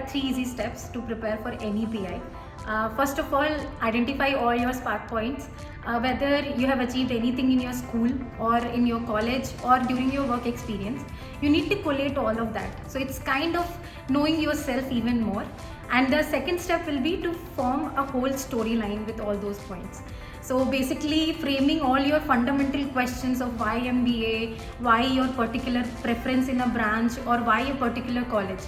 are 3 easy steps to prepare for any PI. First of all, identify all your spark points. Whether you have achieved anything in your school or in your college or during your work experience, you need to collate all of that. So it's kind of knowing yourself even more. And the second step will be to form a whole storyline with all those points. So basically framing all your fundamental questions of why MBA, why your particular preference in a branch, or why a particular college.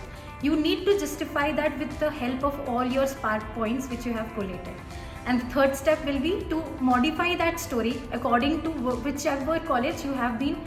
You need to justify that with the help of all your spark points which you have collated. And the third step will be to modify that story according to whichever college you have been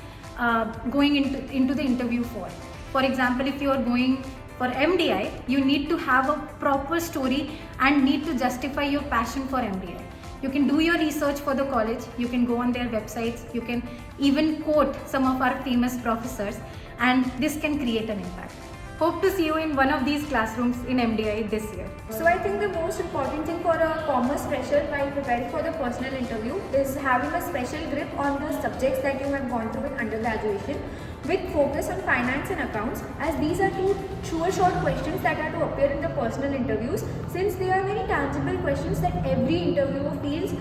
going into the interview for. For example, if you are going for MDI, you need to have a proper story and need to justify your passion for MDI. You can do your research for the college, you can go on their websites, you can even quote some of our famous professors, and this can create an impact. Hope to see you in one of these classrooms in MDI this year. So I think the most important thing for a commerce fresher while preparing for the personal interview is having a special grip on the subjects that you have gone through in undergraduation, with focus on finance and accounts, as these are two sure shot questions that are to appear in the personal interviews, since they are very tangible questions that every interviewer feels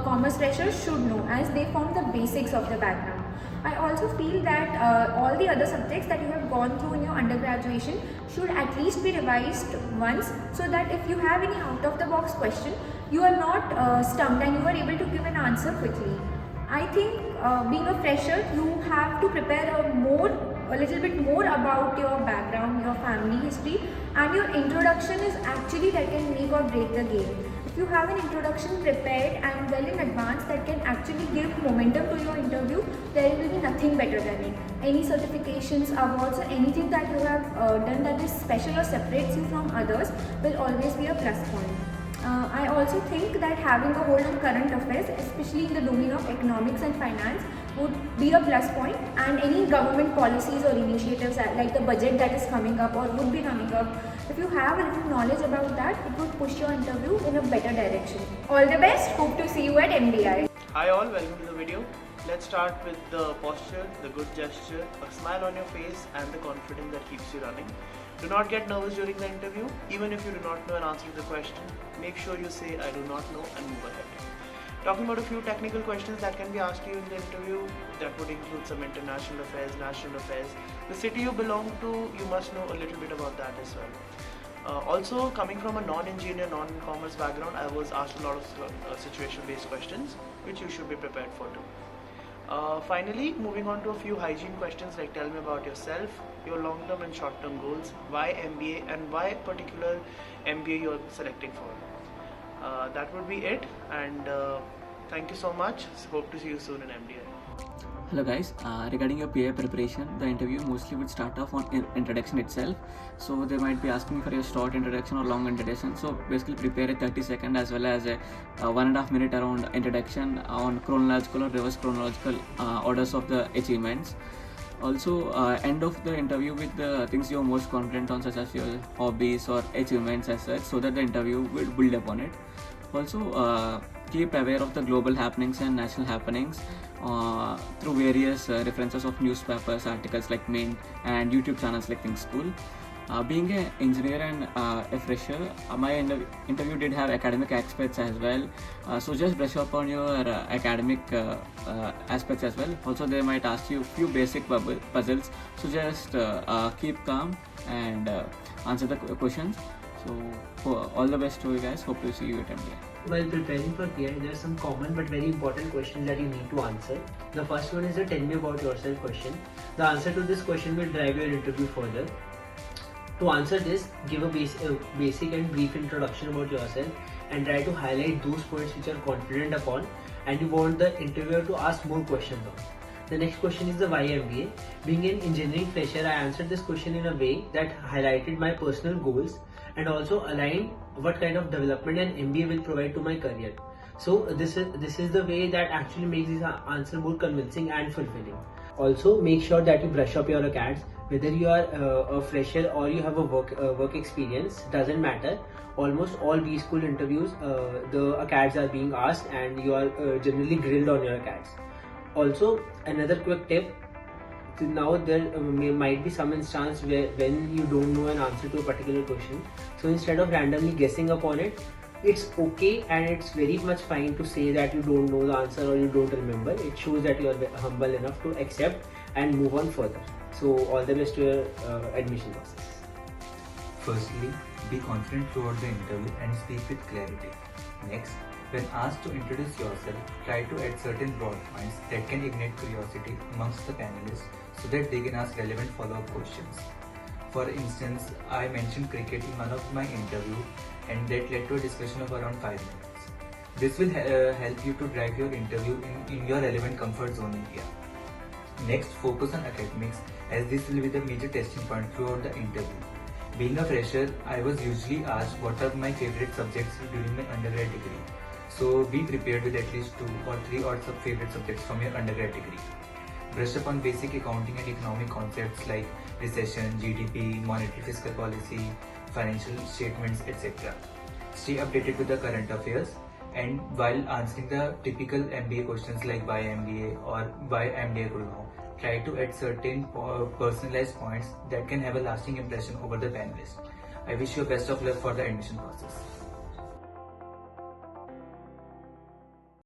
commerce freshers should know, as they form the basics of the background. I also feel that all the other subjects that you have gone through in your undergraduation should at least be revised once, so that if you have any out of the box question, you are not stumped and you are able to give an answer quickly. I think being a fresher, you have to prepare a little bit more about your background, your family history, and your introduction is actually that can make or break the game. If you have an introduction prepared and well in advance, that can actually give momentum to your interview, there will be nothing better than it. Any certifications, awards, or anything that you have done that is special or separates you from others will always be a plus point. I also think that having a hold on current affairs, especially in the domain of economics and finance, would be a plus point, and any government policies or initiatives like the budget that is coming up or would be coming up, if you have a little knowledge about that, it would push your interview in a better direction. All the best, hope to see you at MDI. Hi all, welcome to the video. Let's start with the posture, the good gesture, a smile on your face, and the confidence that keeps you running. Do not get nervous during the interview. Even if you do not know an answer to the question, make sure you say I do not know and move ahead. Talking about a few technical questions that can be asked you in the interview, that would include some international affairs, national affairs. The city you belong to, you must know a little bit about that as well. Also, coming from a non-engineer, non-commerce background, I was asked a lot of situation-based questions, which you should be prepared for too. Finally, moving on to a few hygiene questions like tell me about yourself, your long-term and short-term goals, why MBA, and why particular MBA you're selecting for. That would be it, and thank you so much. Hope to see you soon in MDI. Hello guys, regarding your PA preparation, the interview mostly would start off on introduction itself. So they might be asking for your short introduction or long introduction. So basically prepare a 30-second as well as a 1.5 minute around introduction on chronological or reverse chronological orders of the achievements. Also end of the interview with the things you're most confident on, such as your hobbies or achievements as such, so that the interview will build upon it. Also keep aware of the global happenings and national happenings through various references of newspapers, articles like Mint, and YouTube channels like Think School. Being an engineer and a fresher, my interview did have academic aspects as well. So just brush up on your academic aspects as well. Also they might ask you few basic puzzles. So just keep calm and answer the questions. So all the best to you guys. Hope to see you at MDI. While preparing for PI, there are some common but very important questions that you need to answer. The first one is the tell me about yourself question. The answer to this question will drive your interview further. To answer this, give a basic and brief introduction about yourself and try to highlight those points which you are confident upon and you want the interviewer to ask more questions on. The next question is the why MBA. Being an engineering fresher, I answered this question in a way that highlighted my personal goals and also aligned what kind of development an MBA will provide to my career. So this is the way that actually makes this answer more convincing and fulfilling. Also make sure that you brush up your ACADS. Whether you are a fresher or you have a work experience, doesn't matter. Almost all B school interviews, the ACADS are being asked and you are generally grilled on your ACADS. Also, another quick tip, now there might be some instance where when you don't know an answer to a particular question, so instead of randomly guessing upon it, it's okay and it's very much fine to say that you don't know the answer or you don't remember. It shows that you are humble enough to accept and move on further. So all the best to your admission process. Firstly, be confident throughout the interview and speak with clarity. Next, when asked to introduce yourself, try to add certain broad points that can ignite curiosity amongst the panelists so that they can ask relevant follow-up questions. For instance, I mentioned cricket in one of my interviews and that led to a discussion of around 5 minutes. This will help you to drive your interview in your relevant comfort zone area. Next, focus on academics as this will be the major testing point throughout the interview. Being a fresher, I was usually asked what are my favorite subjects during my undergrad degree. So be prepared with at least 2 or 3 odd favorite subjects from your undergrad degree. Brush up on basic accounting and economic concepts like recession, GDP, monetary fiscal policy, financial statements, etc. Stay updated with the current affairs, and while answering the typical MBA questions like why MBA or why MDI Gurgaon, try to add certain personalized points that can have a lasting impression over the panelist. I wish you best of luck for the admission process.